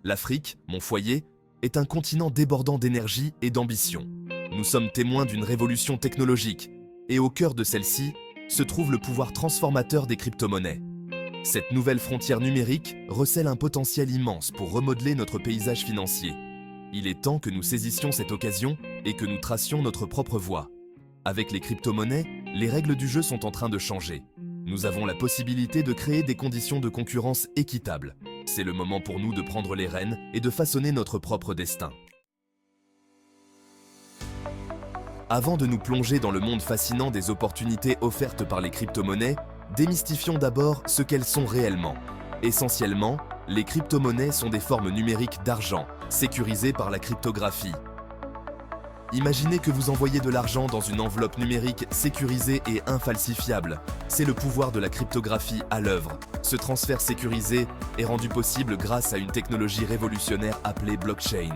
L'Afrique, mon foyer, est un continent débordant d'énergie et d'ambition. Nous sommes témoins d'une révolution technologique, et au cœur de celle-ci se trouve le pouvoir transformateur des crypto-monnaies. Cette nouvelle frontière numérique recèle un potentiel immense pour remodeler notre paysage financier. Il est temps que nous saisissions cette occasion et que nous tracions notre propre voie. Avec les crypto-monnaies, les règles du jeu sont en train de changer. Nous avons la possibilité de créer des conditions de concurrence équitables. C'est le moment pour nous de prendre les rênes et de façonner notre propre destin. Avant de nous plonger dans le monde fascinant des opportunités offertes par les crypto-monnaies, démystifions d'abord ce qu'elles sont réellement. Essentiellement, les crypto-monnaies sont des formes numériques d'argent, sécurisées par la cryptographie. Imaginez que vous envoyez de l'argent dans une enveloppe numérique sécurisée et infalsifiable. C'est le pouvoir de la cryptographie à l'œuvre. Ce transfert sécurisé est rendu possible grâce à une technologie révolutionnaire appelée blockchain.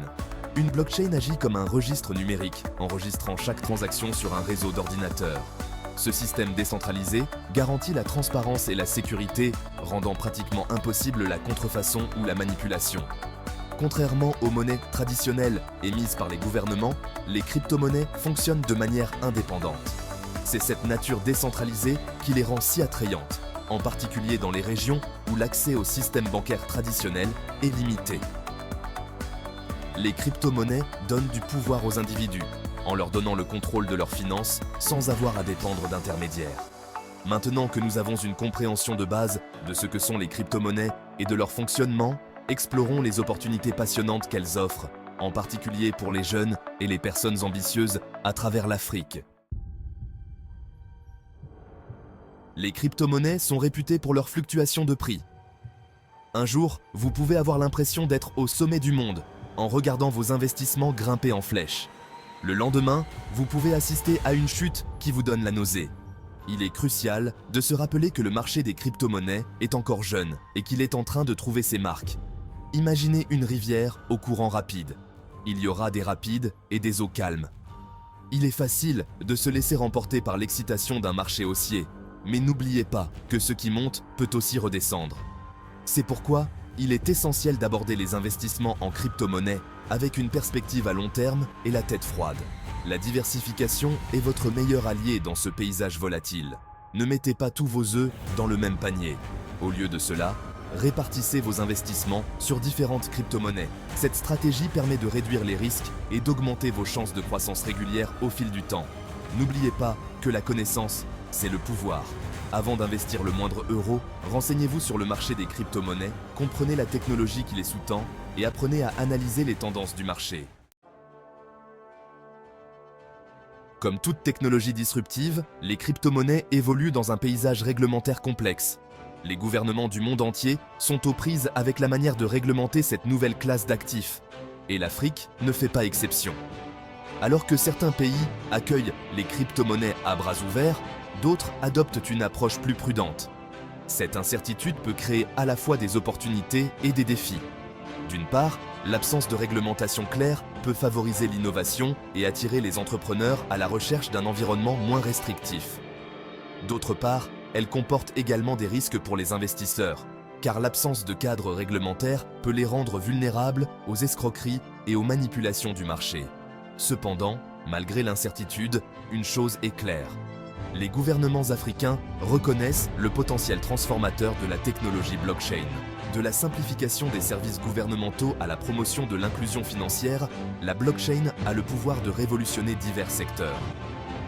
Une blockchain agit comme un registre numérique, enregistrant chaque transaction sur un réseau d'ordinateurs. Ce système décentralisé garantit la transparence et la sécurité, rendant pratiquement impossible la contrefaçon ou la manipulation. Contrairement aux monnaies traditionnelles émises par les gouvernements, les crypto-monnaies fonctionnent de manière indépendante. C'est cette nature décentralisée qui les rend si attrayantes, en particulier dans les régions où l'accès au système bancaire traditionnel est limité. Les crypto-monnaies donnent du pouvoir aux individus, en leur donnant le contrôle de leurs finances sans avoir à dépendre d'intermédiaires. Maintenant que nous avons une compréhension de base de ce que sont les crypto-monnaies et de leur fonctionnement, explorons les opportunités passionnantes qu'elles offrent, en particulier pour les jeunes et les personnes ambitieuses à travers l'Afrique. Les crypto-monnaies sont réputées pour leur fluctuation de prix. Un jour, vous pouvez avoir l'impression d'être au sommet du monde en regardant vos investissements grimper en flèche. Le lendemain, vous pouvez assister à une chute qui vous donne la nausée. Il est crucial de se rappeler que le marché des crypto-monnaies est encore jeune et qu'il est en train de trouver ses marques. Imaginez une rivière au courant rapide. Il y aura des rapides et des eaux calmes. Il est facile de se laisser remporter par l'excitation d'un marché haussier, mais n'oubliez pas que ce qui monte peut aussi redescendre. C'est pourquoi il est essentiel d'aborder les investissements en crypto-monnaie avec une perspective à long terme et la tête froide. La diversification est votre meilleur allié dans ce paysage volatile. Ne mettez pas tous vos œufs dans le même panier. Au lieu de cela, répartissez vos investissements sur différentes crypto-monnaies. Cette stratégie permet de réduire les risques et d'augmenter vos chances de croissance régulière au fil du temps. N'oubliez pas que la connaissance, c'est le pouvoir. Avant d'investir le moindre euro, renseignez-vous sur le marché des crypto-monnaies, comprenez la technologie qui les sous-tend et apprenez à analyser les tendances du marché. Comme toute technologie disruptive, les crypto-monnaies évoluent dans un paysage réglementaire complexe. Les gouvernements du monde entier sont aux prises avec la manière de réglementer cette nouvelle classe d'actifs. Et l'Afrique ne fait pas exception. Alors que certains pays accueillent les crypto-monnaies à bras ouverts, d'autres adoptent une approche plus prudente. Cette incertitude peut créer à la fois des opportunités et des défis. D'une part, l'absence de réglementation claire peut favoriser l'innovation et attirer les entrepreneurs à la recherche d'un environnement moins restrictif. D'autre part, elle comporte également des risques pour les investisseurs, car l'absence de cadre réglementaire peut les rendre vulnérables aux escroqueries et aux manipulations du marché. Cependant, malgré l'incertitude, une chose est claire. Les gouvernements africains reconnaissent le potentiel transformateur de la technologie blockchain. De la simplification des services gouvernementaux à la promotion de l'inclusion financière, la blockchain a le pouvoir de révolutionner divers secteurs.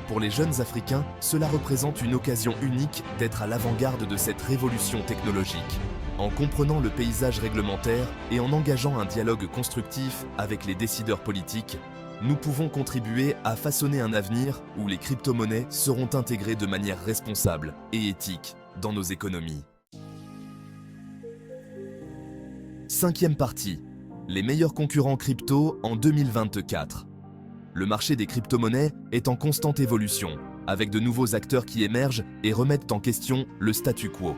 Pour les jeunes Africains, cela représente une occasion unique d'être à l'avant-garde de cette révolution technologique. En comprenant le paysage réglementaire et en engageant un dialogue constructif avec les décideurs politiques, nous pouvons contribuer à façonner un avenir où les crypto-monnaies seront intégrées de manière responsable et éthique dans nos économies. Cinquième partie, les meilleurs concurrents crypto en 2024. Le marché des crypto-monnaies est en constante évolution, avec de nouveaux acteurs qui émergent et remettent en question le statu quo.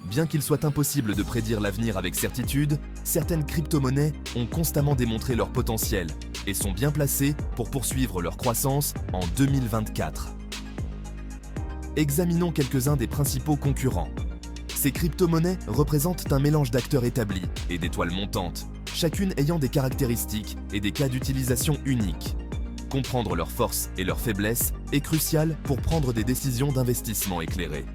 Bien qu'il soit impossible de prédire l'avenir avec certitude, certaines crypto-monnaies ont constamment démontré leur potentiel et sont bien placées pour poursuivre leur croissance en 2024. Examinons quelques-uns des principaux concurrents. Ces crypto-monnaies représentent un mélange d'acteurs établis et d'étoiles montantes, chacune ayant des caractéristiques et des cas d'utilisation uniques. Comprendre leurs forces et leurs faiblesses est crucial pour prendre des décisions d'investissement éclairées.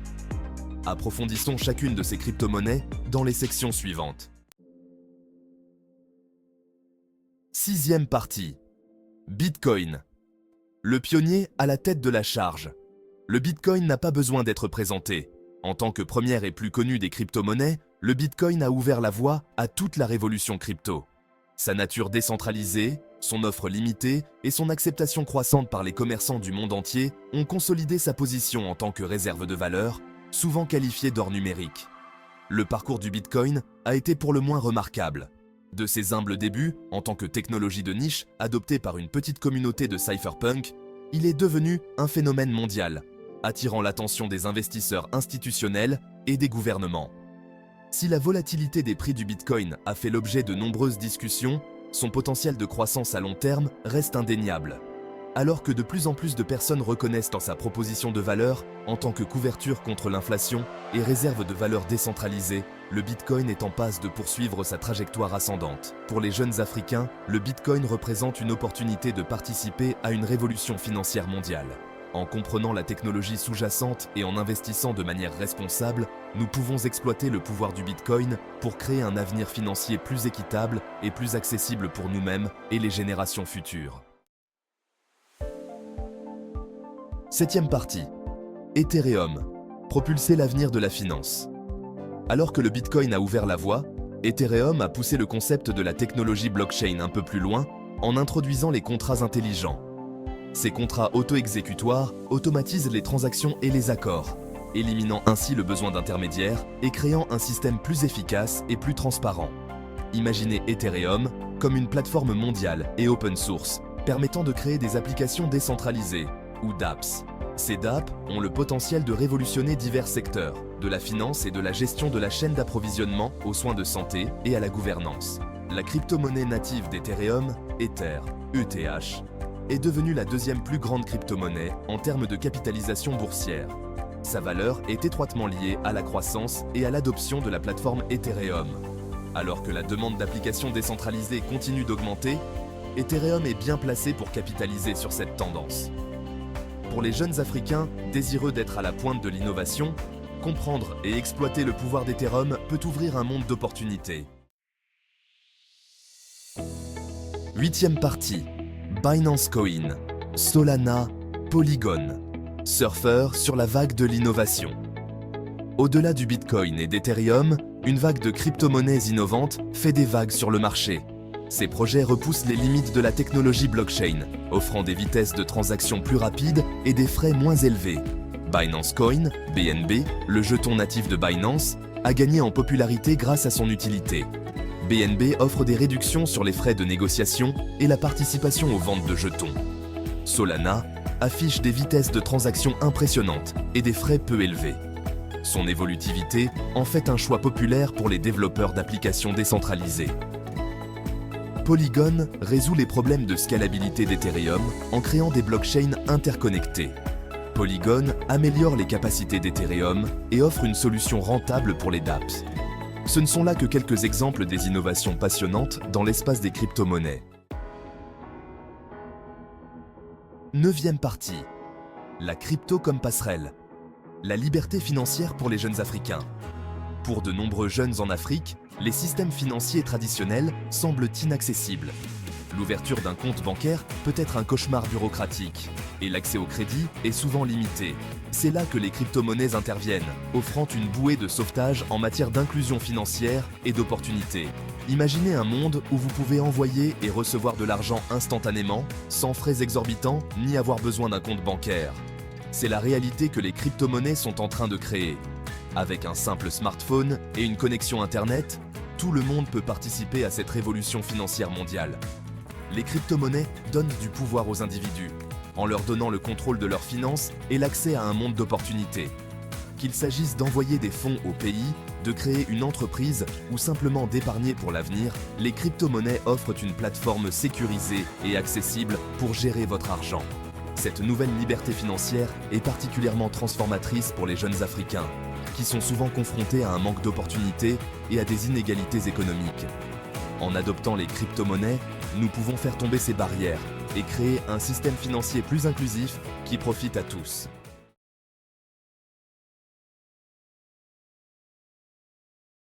Approfondissons chacune de ces crypto-monnaies dans les sections suivantes. Sixième partie. Bitcoin. Le pionnier à la tête de la charge. Le Bitcoin n'a pas besoin d'être présenté. En tant que première et plus connue des crypto-monnaies, le Bitcoin a ouvert la voie à toute la révolution crypto. Sa nature décentralisée, son offre limitée et son acceptation croissante par les commerçants du monde entier ont consolidé sa position en tant que réserve de valeur, souvent qualifiée d'or numérique. Le parcours du Bitcoin a été pour le moins remarquable. De ses humbles débuts, en tant que technologie de niche adoptée par une petite communauté de cypherpunk, il est devenu un phénomène mondial, attirant l'attention des investisseurs institutionnels et des gouvernements. Si la volatilité des prix du Bitcoin a fait l'objet de nombreuses discussions, son potentiel de croissance à long terme reste indéniable. Alors que de plus en plus de personnes reconnaissent en sa proposition de valeur en tant que couverture contre l'inflation et réserve de valeur décentralisée, le Bitcoin est en passe de poursuivre sa trajectoire ascendante. Pour les jeunes Africains, le Bitcoin représente une opportunité de participer à une révolution financière mondiale. En comprenant la technologie sous-jacente et en investissant de manière responsable, nous pouvons exploiter le pouvoir du Bitcoin pour créer un avenir financier plus équitable et plus accessible pour nous-mêmes et les générations futures. Septième partie. Ethereum. Propulser l'avenir de la finance. Alors que le Bitcoin a ouvert la voie, Ethereum a poussé le concept de la technologie blockchain un peu plus loin en introduisant les contrats intelligents. Ces contrats auto-exécutoires automatisent les transactions et les accords, éliminant ainsi le besoin d'intermédiaires et créant un système plus efficace et plus transparent. Imaginez Ethereum comme une plateforme mondiale et open source, permettant de créer des applications décentralisées, ou dApps. Ces dApps ont le potentiel de révolutionner divers secteurs, de la finance et de la gestion de la chaîne d'approvisionnement aux soins de santé et à la gouvernance. La crypto-monnaie native d'Ethereum, Ether, ETH, est devenue la deuxième plus grande crypto-monnaie en termes de capitalisation boursière. Sa valeur est étroitement liée à la croissance et à l'adoption de la plateforme Ethereum. Alors que la demande d'applications décentralisées continue d'augmenter, Ethereum est bien placé pour capitaliser sur cette tendance. Pour les jeunes Africains désireux d'être à la pointe de l'innovation, comprendre et exploiter le pouvoir d'Ethereum peut ouvrir un monde d'opportunités. Huitième partie. Binance Coin, Solana, Polygon. Surfeur sur la vague de l'innovation. Au-delà du Bitcoin et d'Ethereum, une vague de crypto-monnaies innovantes fait des vagues sur le marché. Ces projets repoussent les limites de la technologie blockchain, offrant des vitesses de transaction plus rapides et des frais moins élevés. Binance Coin, BNB, le jeton natif de Binance, a gagné en popularité grâce à son utilité. BNB offre des réductions sur les frais de négociation et la participation aux ventes de jetons. Solana affiche des vitesses de transaction impressionnantes et des frais peu élevés. Son évolutivité en fait un choix populaire pour les développeurs d'applications décentralisées. Polygon résout les problèmes de scalabilité d'Ethereum en créant des blockchains interconnectées. Polygon améliore les capacités d'Ethereum et offre une solution rentable pour les dApps. Ce ne sont là que quelques exemples des innovations passionnantes dans l'espace des crypto-monnaies. Neuvième partie. La crypto comme passerelle. La liberté financière pour les jeunes Africains. Pour de nombreux jeunes en Afrique, les systèmes financiers traditionnels semblent inaccessibles. L'ouverture d'un compte bancaire peut être un cauchemar bureaucratique et l'accès au crédit est souvent limité. C'est là que les crypto-monnaies interviennent, offrant une bouée de sauvetage en matière d'inclusion financière et d'opportunités. Imaginez un monde où vous pouvez envoyer et recevoir de l'argent instantanément, sans frais exorbitants ni avoir besoin d'un compte bancaire. C'est la réalité que les crypto-monnaies sont en train de créer. Avec un simple smartphone et une connexion Internet, tout le monde peut participer à cette révolution financière mondiale. Les crypto-monnaies donnent du pouvoir aux individus, en leur donnant le contrôle de leurs finances et l'accès à un monde d'opportunités. Qu'il s'agisse d'envoyer des fonds au pays, de créer une entreprise ou simplement d'épargner pour l'avenir, les crypto-monnaies offrent une plateforme sécurisée et accessible pour gérer votre argent. Cette nouvelle liberté financière est particulièrement transformatrice pour les jeunes Africains, qui sont souvent confrontés à un manque d'opportunités et à des inégalités économiques. En adoptant les crypto-monnaies, nous pouvons faire tomber ces barrières et créer un système financier plus inclusif qui profite à tous.